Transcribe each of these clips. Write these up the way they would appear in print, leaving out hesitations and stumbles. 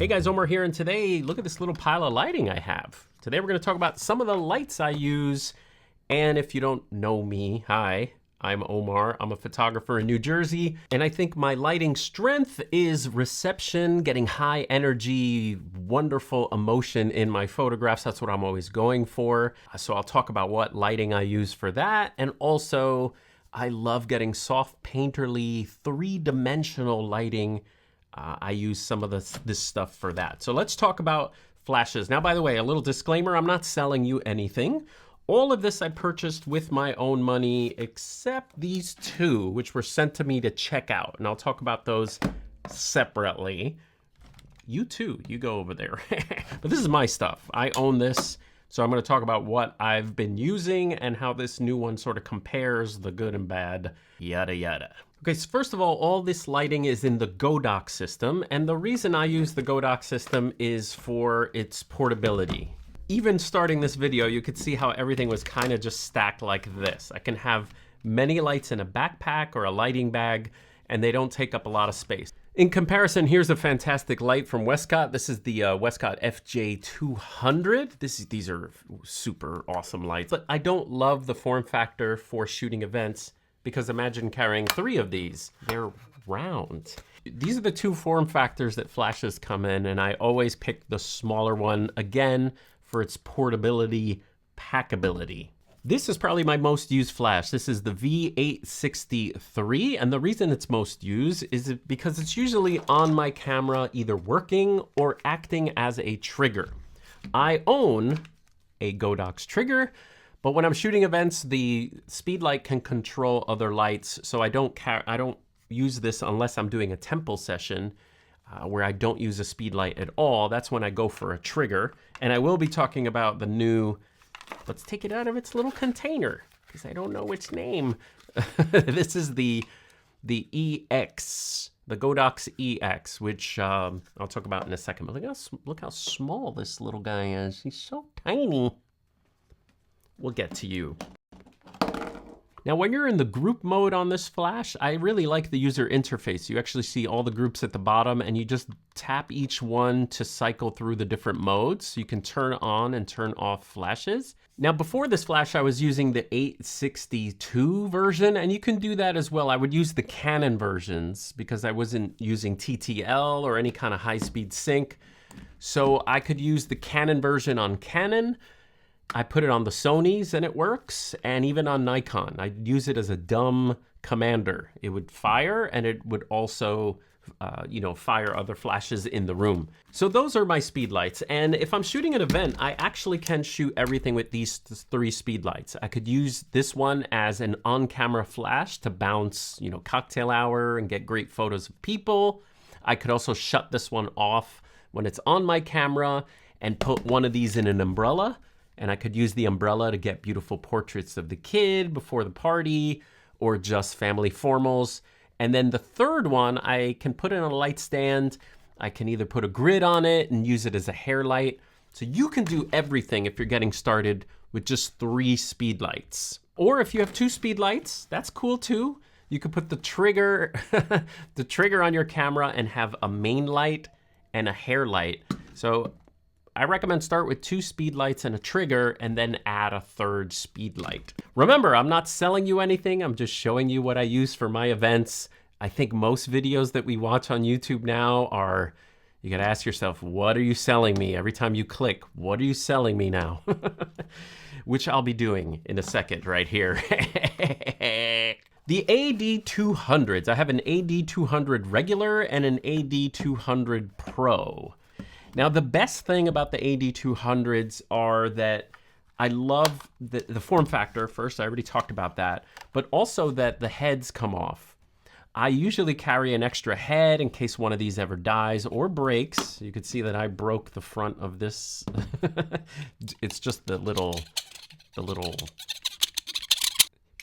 Hey guys, Omar here, and today, look at this little pile of lighting I have. Today we're going to talk about some of the lights I use, and if you don't know me, hi, I'm Omar. I'm a photographer in New Jersey, and I think my lighting strength is reception, getting high energy, wonderful emotion in my photographs. That's what I'm always going for. So I'll talk about what lighting I use for that, and also I love getting soft painterly, three-dimensional lighting. I use some of this stuff for that. So let's talk about flashes. Now, by the way, a little disclaimer, I'm not selling you anything. All of this I purchased with my own money, except these two, which were sent to me to check out. And I'll talk about those separately. You too, you go over there. But this is my stuff. I own this. So I'm going to talk about what I've been using and how this new one sort of compares the good and bad, yada, yada. Okay, so first of all this lighting is in the Godox system. And the reason I use the Godox system is for its portability. Even starting this video, you could see how everything was kind of just stacked like this. I can have many lights in a backpack or a lighting bag, and they don't take up a lot of space. In comparison, here's a fantastic light from Westcott. This is the Westcott AD200. These are super awesome lights. But I don't love the form factor for shooting events because imagine carrying 3 of these. They're round. These are the 2 form factors that flashes come in, and I always pick the smaller one, again, for its portability, packability. This is probably my most used flash. This is the V863, and the reason it's most used is because it's usually on my camera either working or acting as a trigger. I own a Godox trigger, but when I'm shooting events, the speedlight can control other lights, so I don't use this unless I'm doing a temple session where I don't use a speedlight at all. That's when I go for a trigger, and I will be talking about the new. Let's take it out of its little container because I don't know which name. This is the EX, the Godox EX, which I'll talk about in a second. But look how small this little guy is. He's so tiny. We'll get to you. Now, when you're in the group mode on this flash, I really like the user interface. You actually see all the groups at the bottom, and you just tap each one to cycle through the different modes. So you can turn on and turn off flashes. Now, before this flash, I was using the 862 version, and you can do that as well. I would use the Canon versions because I wasn't using TTL or any kind of high-speed sync. So I could use the Canon version on Canon. I put it on the Sonys and it works, and even on Nikon. I use it as a dumb commander. It would fire, and it would also, fire other flashes in the room. So those are my speed lights, and if I'm shooting an event, I actually can shoot everything with these 3 speed lights. I could use this one as an on-camera flash to bounce, cocktail hour and get great photos of people. I could also shut this one off when it's on my camera and put one of these in an umbrella. And I could use the umbrella to get beautiful portraits of the kid before the party or just family formals. And then the third one, I can put it on a light stand. I can either put a grid on it and use it as a hair light. So you can do everything if you're getting started with just 3 speed lights. Or if you have 2 speed lights, that's cool too. You could put the trigger, the trigger on your camera and have a main light and a hair light. So I recommend start with 2 speed lights and a trigger and then add a 3rd speed light. Remember, I'm not selling you anything. I'm just showing you what I use for my events. I think most videos that we watch on YouTube now are, you gotta ask yourself, what are you selling me? Every time you click, what are you selling me now? Which I'll be doing in a second right here. The AD200s. I have an AD200 regular and an AD200 Pro. Now, the best thing about the AD200s are that I love the form factor. First, I already talked about that, but also that the heads come off. I usually carry an extra head in case one of these ever dies or breaks. You could see that I broke the front of this. It's just the little.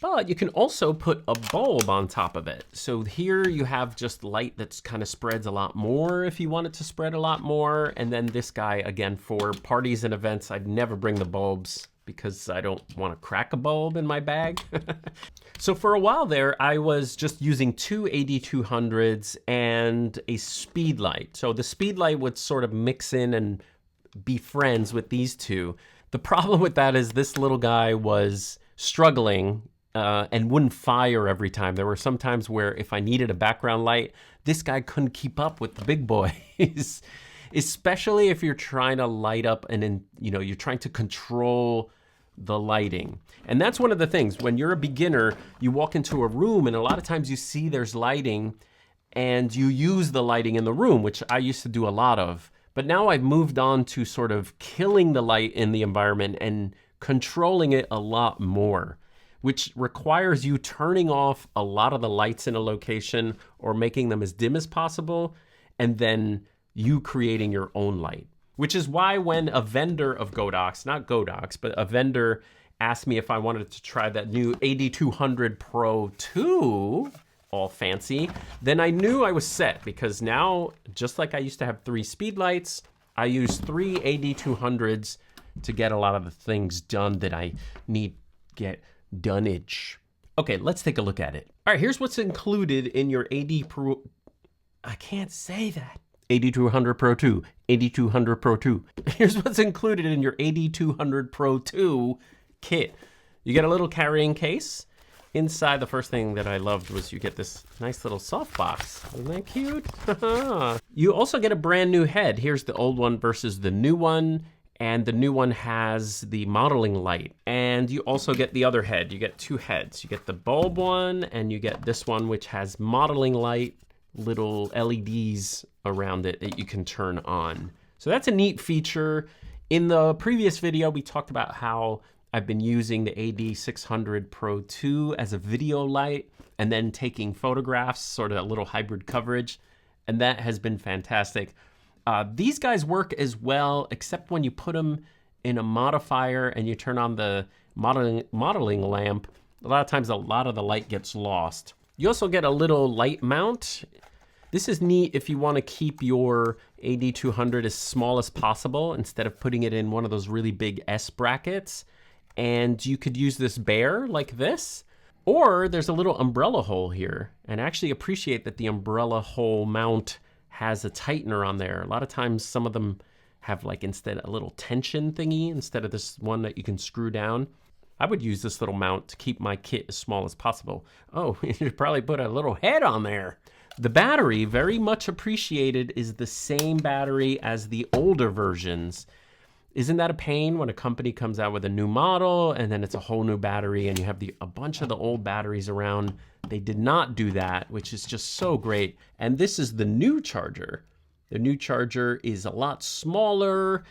But you can also put a bulb on top of it. So here you have just light that's kind of spreads a lot more if you want it to spread a lot more. And then this guy, again, for parties and events, I'd never bring the bulbs. because I don't want to crack a bulb in my bag. So for a while there, I was just using two AD200s and a speedlight. So the speedlight would sort of mix in and be friends with these two. The problem with that is this little guy was struggling and wouldn't fire every time. There were some times where if I needed a background light, this guy couldn't keep up with the big boys. Especially if you're trying to light up and then, you're trying to control the lighting. And that's one of the things, when you're a beginner, you walk into a room and a lot of times you see there's lighting and you use the lighting in the room, which I used to do a lot of. But now I've moved on to sort of killing the light in the environment and controlling it a lot more, which requires you turning off a lot of the lights in a location or making them as dim as possible, and then you creating your own light. Which is why when a vendor of Godox, not Godox, but a vendor asked me if I wanted to try that new AD200 Pro II, all fancy, then I knew I was set, because now, just like I used to have 3 speed lights, I use 3 AD200s to get a lot of the things done that I need get doneage. Okay, let's take a look at it. All right, here's what's included in your AD Pro... I can't say that. AD200 Pro II, AD200 Pro II. Here's what's included in your AD200 Pro II kit. You get a little carrying case. Inside, the first thing that I loved was you get this nice little softbox. Isn't that cute? You also get a brand new head. Here's the old one versus the new one. And the new one has the modeling light. And you also get the other head. You get 2 heads. You get the bulb one and you get this one, which has modeling light, little LEDs around it that you can turn on. So that's a neat feature. In the previous video, we talked about how I've been using the AD600 Pro II as a video light and then taking photographs, sort of a little hybrid coverage, and that has been fantastic. These guys work as well, except when you put them in a modifier and you turn on the modeling lamp, a lot of times a lot of the light gets lost. You also get a little light mount. This is neat if you want to keep your AD200 as small as possible instead of putting it in one of those really big S brackets. And you could use this bare like this, or there's a little umbrella hole here. And I actually appreciate that the umbrella hole mount has a tightener on there. A lot of times some of them have like instead a little tension thingy instead of this one that you can screw down. I would use this little mount to keep my kit as small as possible. Oh, you should probably put a little head on there. The battery, very much appreciated, is the same battery as the older versions. Isn't that a pain when a company comes out with a new model and then it's a whole new battery and you have a bunch of the old batteries around? They did not do that, which is just so great. And this is the new charger. The new charger is a lot smaller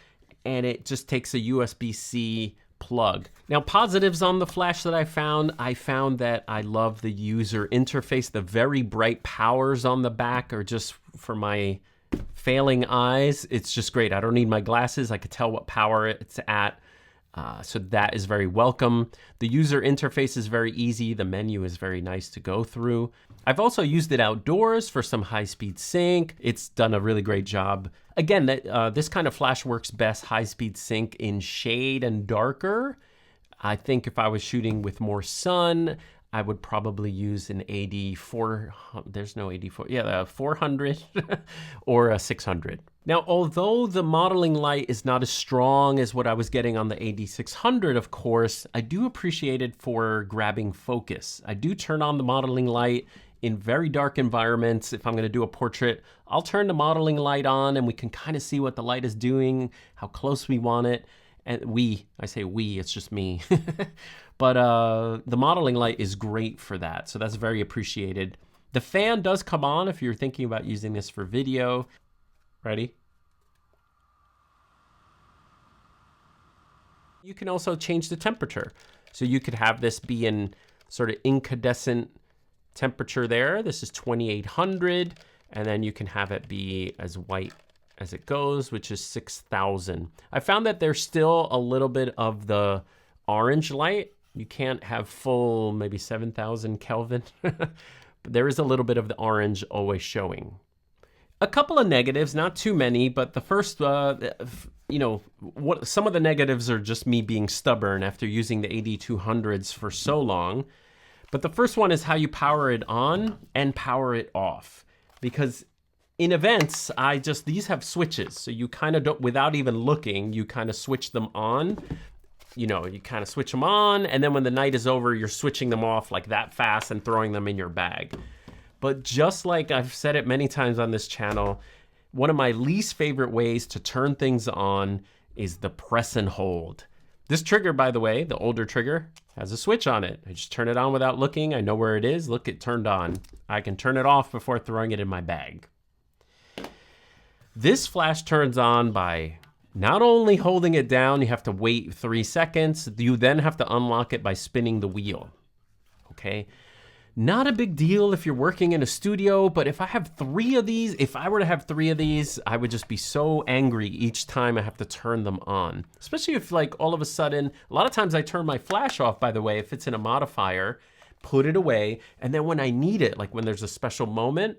and it just takes a USB-C plug. Now, positives on the flash that I found that I love the user interface. The very bright powers on the back are just, for my failing eyes, it's just great. I don't need my glasses. I could tell what power it's at. So that is very welcome. The user interface is very easy. The menu is very nice to go through. I've also used it outdoors for some high-speed sync. It's done a really great job. Again, this kind of flash works best high-speed sync in shade and darker. I think if I was shooting with more sun, I would probably use an AD400, there's no AD4, yeah, a 400 or a 600. Now, although the modeling light is not as strong as what I was getting on the AD600, of course, I do appreciate it for grabbing focus. I do turn on the modeling light in very dark environments. If I'm gonna do a portrait, I'll turn the modeling light on and we can kind of see what the light is doing, how close we want it. And I say we, it's just me. But the modeling light is great for that, so that's very appreciated. The fan does come on if you're thinking about using this for video. Ready? You can also change the temperature. So you could have this be in sort of incandescent temperature there. This is 2800, and then you can have it be as white as it goes, which is 6000. I found that there's still a little bit of the orange light. You can't have full maybe 7000 Kelvin, but there is a little bit of the orange always showing. A couple of negatives, not too many, but the first, you know, some of the negatives are just me being stubborn after using the AD200s for so long. But the first one is how you power it on and power it off. Because in events, these have switches. So you kind of don't, without even looking, you kind of switch them on. You know, you kind of switch them on, and then when the night is over, you're switching them off like that fast and throwing them in your bag. But just like I've said it many times on this channel, one of my least favorite ways to turn things on is the press and hold. This trigger, by the way, the older trigger, has a switch on it. I just turn it on without looking. I know where it is. Look, it turned on. I can turn it off before throwing it in my bag. This flash turns on by not only holding it down, you have to wait 3 seconds. You then have to unlock it by spinning the wheel. Okay? Not a big deal if you're working in a studio, but if I have 3 of these, if I were to have 3 of these, I would just be so angry each time I have to turn them on. Especially if, like, all of a sudden, a lot of times I turn my flash off, by the way, if it's in a modifier, put it away, and then when I need it, like when there's a special moment,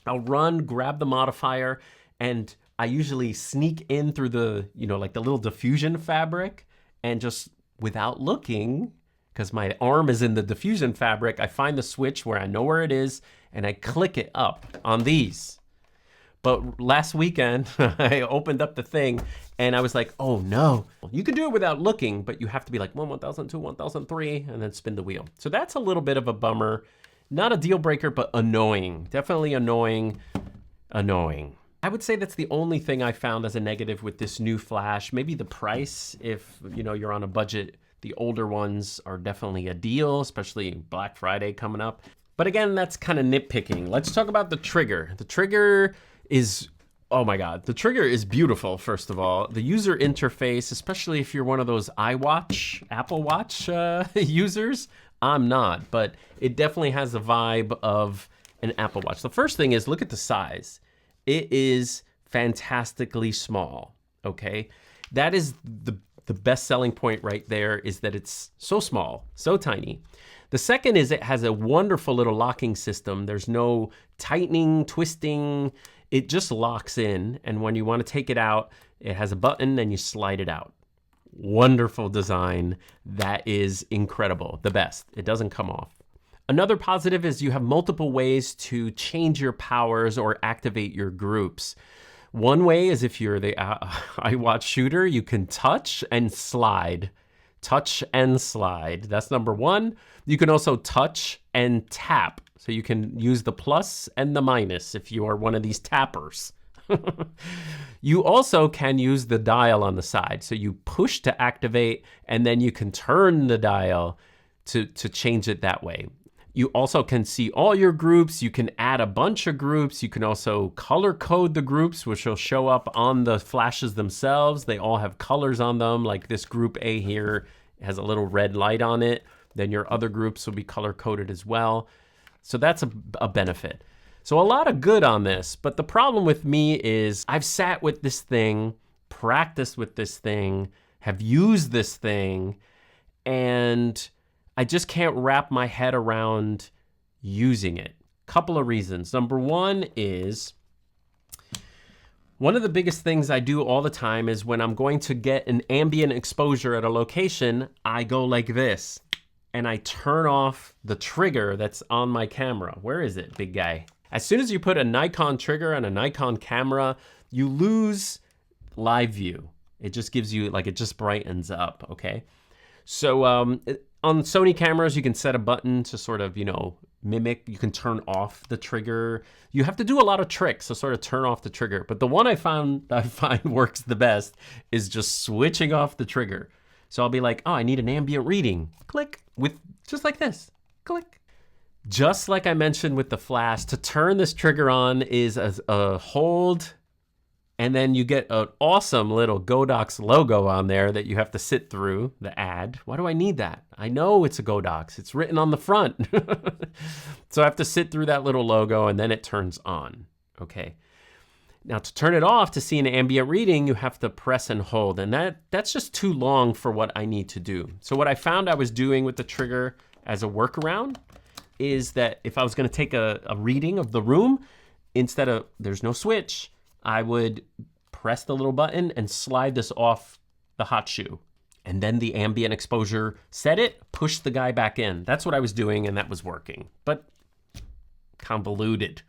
I'll run, grab the modifier, and I usually sneak in through the, you know, like the little diffusion fabric, and just without looking, because my arm is in the diffusion fabric, I find the switch where I know where it is, and I click it up on these. But last weekend, I opened up the thing, and I was like, oh no. You can do it without looking, but you have to be like 1002, 1003, and then spin the wheel. So that's a little bit of a bummer. Not a deal breaker, but annoying. Definitely annoying. I would say that's the only thing I found as a negative with this new flash. Maybe the price, if you know you're on a budget. The older ones are definitely a deal, especially Black Friday coming up. But again, that's kind of nitpicking. Let's talk about the trigger. The trigger is, oh my God, the trigger is beautiful, first of all. The user interface, especially if you're one of those Apple Watch users, I'm not, but it definitely has the vibe of an Apple Watch. The first thing is, look at the size. It is fantastically small, okay? That is the best selling point right there, is that it's so small, so tiny. The second is it has a wonderful little locking system. There's no tightening, twisting. It just locks in. And when you want to take it out, it has a button and you slide it out. Wonderful design. That is incredible. The best. It doesn't come off. Another positive is you have multiple ways to change your powers or activate your groups. One way is if you're the iWatch shooter, you can touch and slide. Touch and slide. That's number one. You can also touch and tap. So you can use the plus and the minus if you are one of these tappers. You also can use the dial on the side. So you push to activate, and then you can turn the dial to change it that way. You also can see all your groups. You can add a bunch of groups. You can also color code the groups, which will show up on the flashes themselves. They all have colors on them. Like this group A here has a little red light on it. Then your other groups will be color coded as well. So that's a benefit. So a lot of good on this. But the problem with me is I've sat with this thing, practiced with this thing, have used this thing, and I just can't wrap my head around using it. Couple of reasons. Number one is, one of the biggest things I do all the time is when I'm going to get an ambient exposure at a location, I go like this, and I turn off the trigger that's on my camera. Where is it, big guy? As soon as you put a Nikon trigger on a Nikon camera, you lose live view. It just gives you, like, it just brightens up, okay? So on Sony cameras, you can set a button to sort of, you know, mimic. You can turn off the trigger. You have to do a lot of tricks to sort of turn off the trigger. But the one I find works the best is just switching off the trigger. So I'll be like, oh, I need an ambient reading. Click, with just like this. Click. Just like I mentioned with the flash, to turn this trigger on is a hold, and then you get an awesome little Godox logo on there that you have to sit through, the ad. Why do I need that? I know it's a Godox. It's written on the front. So I have to sit through that little logo, and then it turns on, okay? Now to turn it off, to see an ambient reading, you have to press and hold, and that's just too long for what I need to do. So what I found I was doing with the trigger as a workaround is that if I was gonna take a reading of the room, instead of, there's no switch, I would press the little button and slide this off the hot shoe. And then the ambient exposure, set it, push the guy back in. That's what I was doing, and that was working, but convoluted.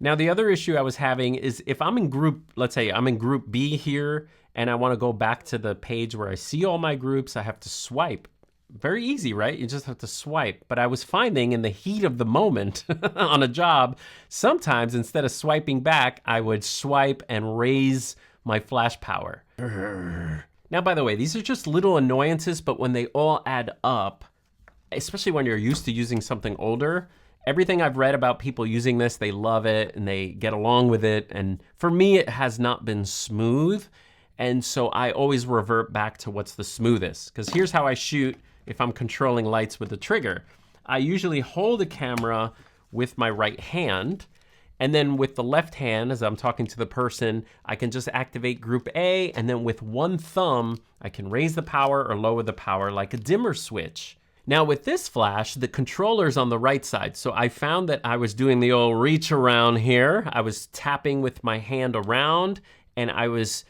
Now, the other issue I was having is if I'm in group, let's say I'm in group B here, and I want to go back to the page where I see all my groups, I have to swipe. Very easy, right? You just have to swipe. But I was finding in the heat of the moment on a job, sometimes instead of swiping back, I would swipe and raise my flash power. Now, by the way, these are just little annoyances, but when they all add up, especially when you're used to using something older, everything I've read about people using this, they love it and they get along with it. And for me, it has not been smooth. And so I always revert back to what's the smoothest. Because here's how I shoot if I'm controlling lights with the trigger. I usually hold the camera with my right hand. And then with the left hand, as I'm talking to the person, I can just activate group A. And then with one thumb, I can raise the power or lower the power like a dimmer switch. Now with this flash, the controller's on the right side. So I found that I was doing the old reach around here. I was tapping with my hand around and I was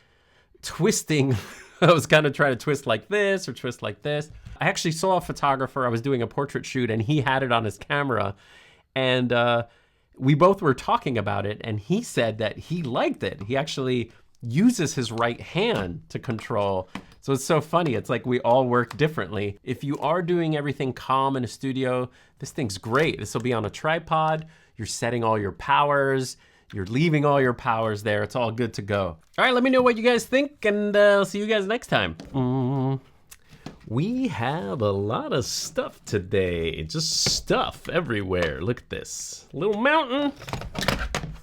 twisting. I was kind of trying to twist like this or twist like this. I actually saw a photographer, I was doing a portrait shoot and he had it on his camera. And we both were talking about it and he said that he liked it. He actually uses his right hand to control. So it's so funny. It's like we all work differently. If you are doing everything calm in a studio, this thing's great. This will be on a tripod. You're setting all your powers. You're leaving all your powers there. It's all good to go. All right, let me know what you guys think and I'll see you guys next time. We have a lot of stuff today. Just stuff everywhere. Look at this. Little mountain.